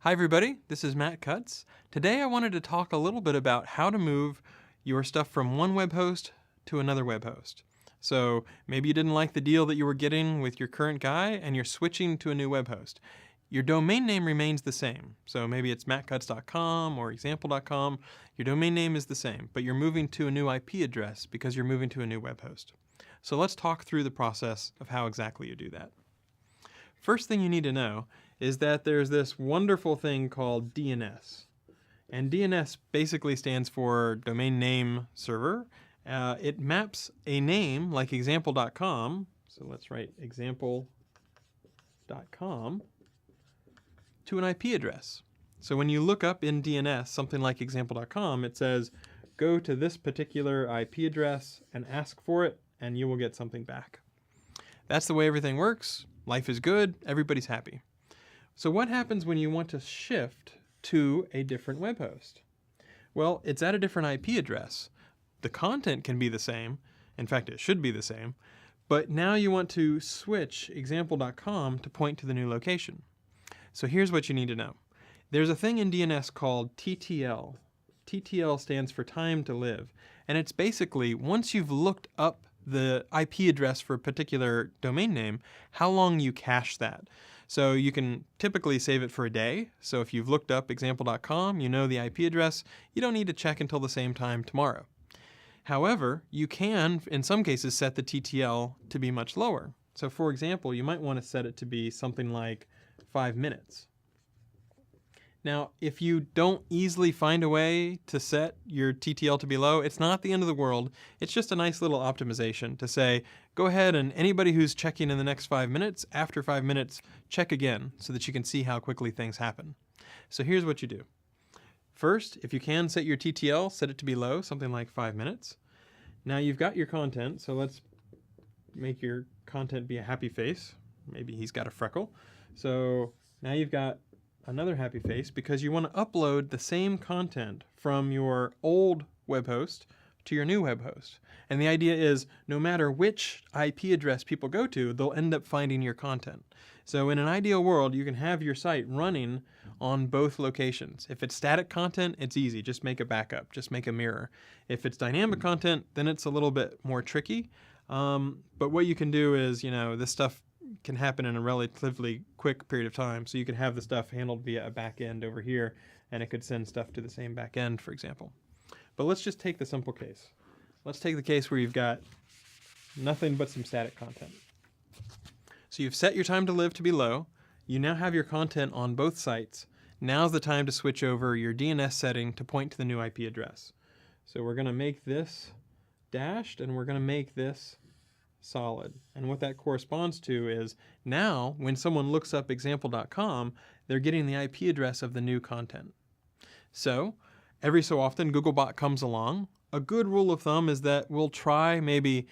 Hi everybody, this is Matt Cutts. Today I wanted to talk a little bit about how to move your stuff from one web host to another web host. So maybe you didn't like the deal that you were getting with your current guy and you're switching to a new web host. Your domain name remains the same. So maybe it's mattcutts.com or example.com. Your domain name is the same, but you're moving to a new IP address because you're moving to a new web host. So let's talk through the process of how exactly you do that. First thing you need to know is that there's this wonderful thing called DNS. And DNS basically stands for Domain Name Server. It maps a name like example.com. So let's write example.com to an IP address. So when you look up in DNS something like example.com, it says go to this particular IP address and ask for it, and you will get something back. That's the way everything works. Life is good. Everybody's happy. So what happens when you want to shift to a different web host? Well, it's at a different IP address. The content can be the same. In fact, it should be the same. But now you want to switch example.com to point to the new location. So here's what you need to know. There's a thing in DNS called TTL. TTL stands for time to live. And it's basically, once you've looked up the IP address for a particular domain name, how long you cache that. So you can typically save it for a day. So if you've looked up example.com, you know the IP address, you don't need to check until the same time tomorrow. However, you can, in some cases, set the TTL to be much lower. So for example, you might want to set it to be something like 5 minutes. Now, if you don't easily find a way to set your TTL to be low, it's not the end of the world. It's just a nice little optimization to say, go ahead and anybody who's checking in the next 5 minutes, after 5 minutes, check again so that you can see how quickly things happen. So here's what you do. First, if you can set your TTL, set it to be low, something like 5 minutes. Now you've got your content, so let's make your content be a happy face. Maybe he's got a freckle. So now you've got another happy face because you want to upload the same content from your old web host to your new web host. And the idea is no matter which IP address people go to, they'll end up finding your content. So in an ideal world, you can have your site running on both locations. If it's static content, it's easy. Just make a backup. Just make a mirror. If it's dynamic content, then it's a little bit more tricky. But what you can do is, this stuff can happen in a relatively quick period of time. So you could have the stuff handled via a back end over here, and it could send stuff to the same back end, for example. But let's just take the simple case. Let's take the case where you've got nothing but some static content. So you've set your time to live to be low. You now have your content on both sites. Now's the time to switch over your DNS setting to point to the new IP address. So we're going to make this dashed, and we're going to make this solid. And what that corresponds to is now when someone looks up example.com, they're getting the IP address of the new content. So every so often Googlebot comes along. A good rule of thumb is that we'll try maybe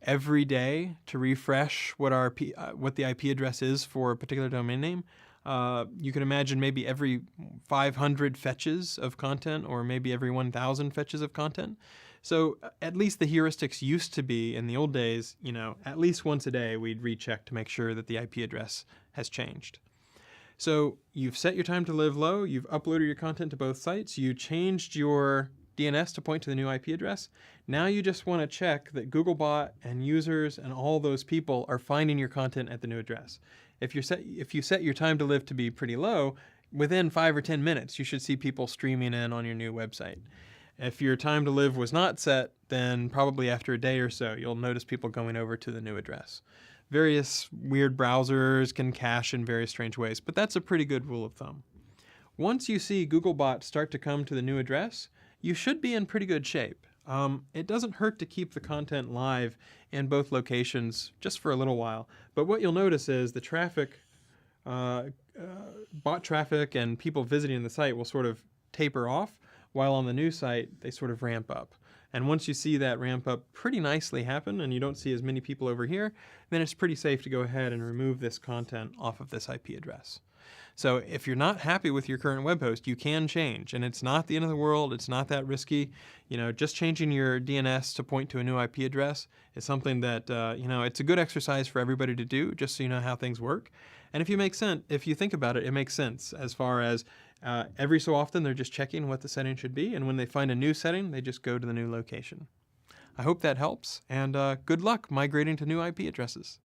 every day to refresh what the IP address is for a particular domain name. You can imagine maybe every 500 fetches of content, or maybe every 1,000 fetches of content. So at least the heuristics used to be in the old days, at least once a day we'd recheck to make sure that the IP address has changed. So you've set your time to live low, you've uploaded your content to both sites, you changed your DNS to point to the new IP address. Now you just want to check that Googlebot and users and all those people are finding your content at the new address. If you set your time to live to be pretty low, within 5 or 10 minutes you should see people streaming in on your new website. If your time to live was not set, then probably after a day or so, you'll notice people going over to the new address. Various weird browsers can cache in various strange ways, but that's a pretty good rule of thumb. Once you see Googlebot start to come to the new address, you should be in pretty good shape. It doesn't hurt to keep the content live in both locations just for a little while, but what you'll notice is the traffic, bot traffic and people visiting the site will sort of taper off, while on the new site, they sort of ramp up. And once you see that ramp up pretty nicely happen and you don't see as many people over here, then it's pretty safe to go ahead and remove this content off of this IP address. So if you're not happy with your current web host, you can change, and it's not the end of the world. It's not that risky. Just changing your DNS to point to a new IP address is something that, it's a good exercise for everybody to do, just so you know how things work. And if you think about it, it makes sense as far as every so often they're just checking what the setting should be, and when they find a new setting, they just go to the new location. I hope that helps, and good luck migrating to new IP addresses.